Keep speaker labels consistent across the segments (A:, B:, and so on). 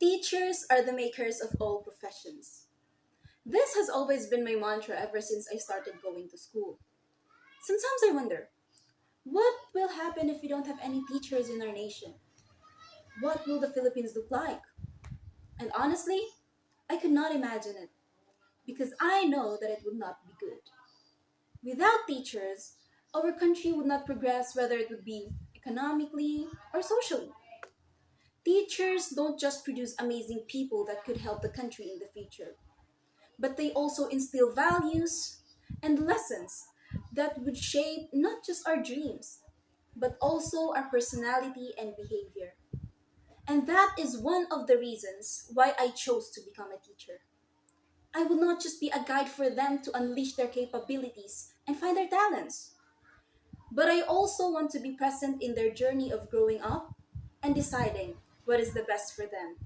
A: Teachers are the makers of all professions. This has always been my mantra ever since I started going to school. Sometimes I wonder, what will happen if we don't have any teachers in our nation? What will the Philippines look like? And honestly, I could not imagine it because I know that it would not be good. Without teachers, our country would not progress, whether it would be economically or socially. Teachers don't just produce amazing people that could help the country in the future, but they also instill values and lessons that would shape not just our dreams, but also our personality and behavior. And that is one of the reasons why I chose to become a teacher. I will not just be a guide for them to unleash their capabilities and find their talents, but I also want to be present in their journey of growing up and deciding what is the best for them.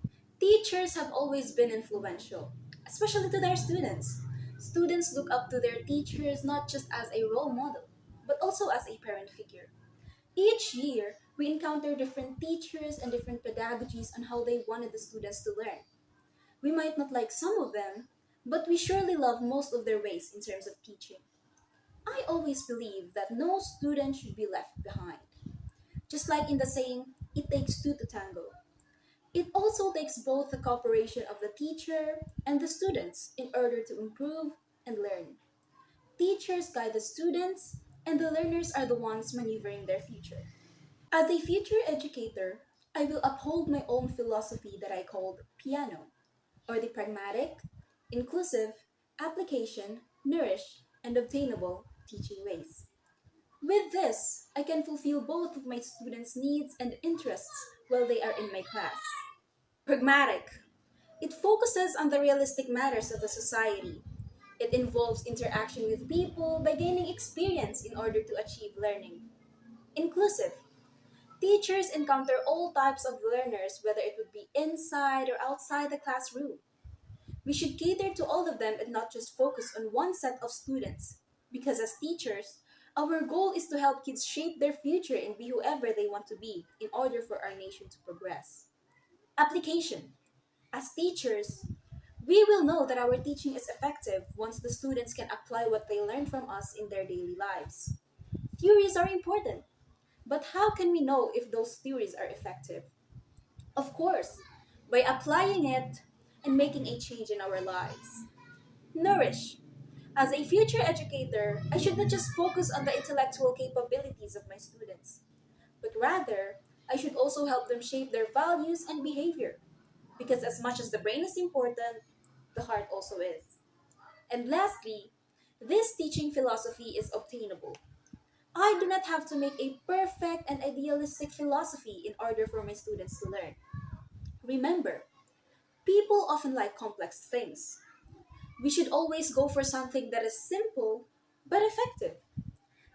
A: Teachers have always been influential, especially to their students. Students look up to their teachers not just as a role model, but also as a parent figure. Each year, we encounter different teachers and different pedagogies on how they wanted the students to learn. We might not like some of them, but we surely love most of their ways in terms of teaching. I always believe that no student should be left behind. Just like in the saying, it takes two to tango. It also takes both the cooperation of the teacher and the students in order to improve and learn. Teachers guide the students, and the learners are the ones maneuvering their future. As a future educator, I will uphold my own philosophy that I called piano, or the pragmatic, inclusive, application, nourish, and obtainable teaching ways. With this, I can fulfill both of my students' needs and interests while they are in my class. Pragmatic. It focuses on the realistic matters of the society. It involves interaction with people by gaining experience in order to achieve learning. Inclusive. Teachers encounter all types of learners, whether it would be inside or outside the classroom. We should cater to all of them and not just focus on one set of students. Because as teachers, our goal is to help kids shape their future and be whoever they want to be in order for our nation to progress. Application. As teachers, we will know that our teaching is effective once the students can apply what they learn from us in their daily lives. Theories are important, but how can we know if those theories are effective? Of course, by applying it and making a change in our lives. Nourish. As a future educator, I should not just focus on the intellectual capabilities of my students, but rather, I should also help them shape their values and behavior. Because as much as the brain is important, the heart also is. And lastly, this teaching philosophy is obtainable. I do not have to make a perfect and idealistic philosophy in order for my students to learn. Remember, people often like complex things. We should always go for something that is simple but effective.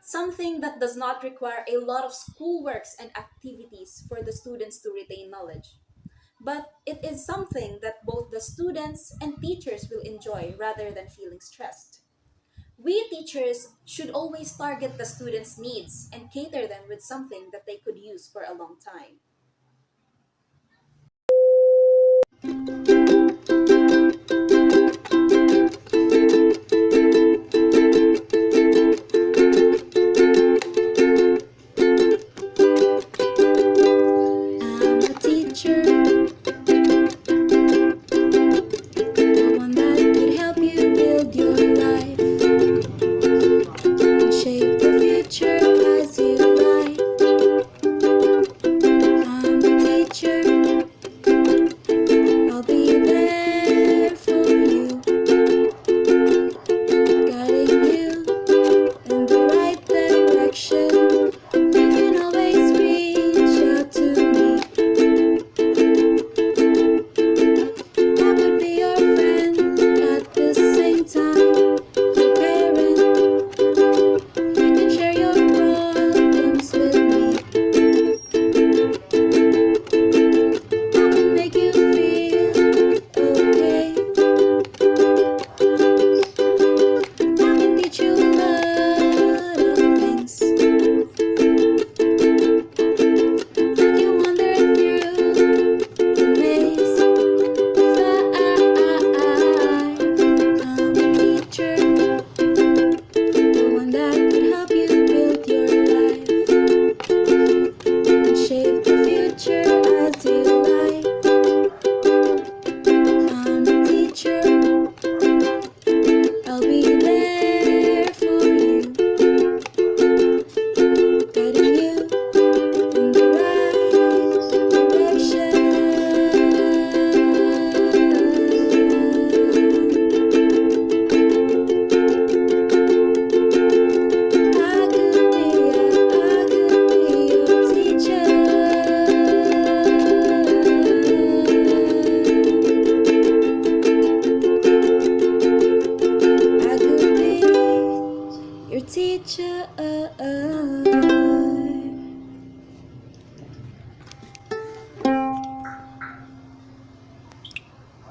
A: Something that does not require a lot of schoolworks and activities for the students to retain knowledge. But it is something that both the students and teachers will enjoy rather than feeling stressed. We teachers should always target the students' needs and cater them with something that they could use for a long time. I'm a teacher.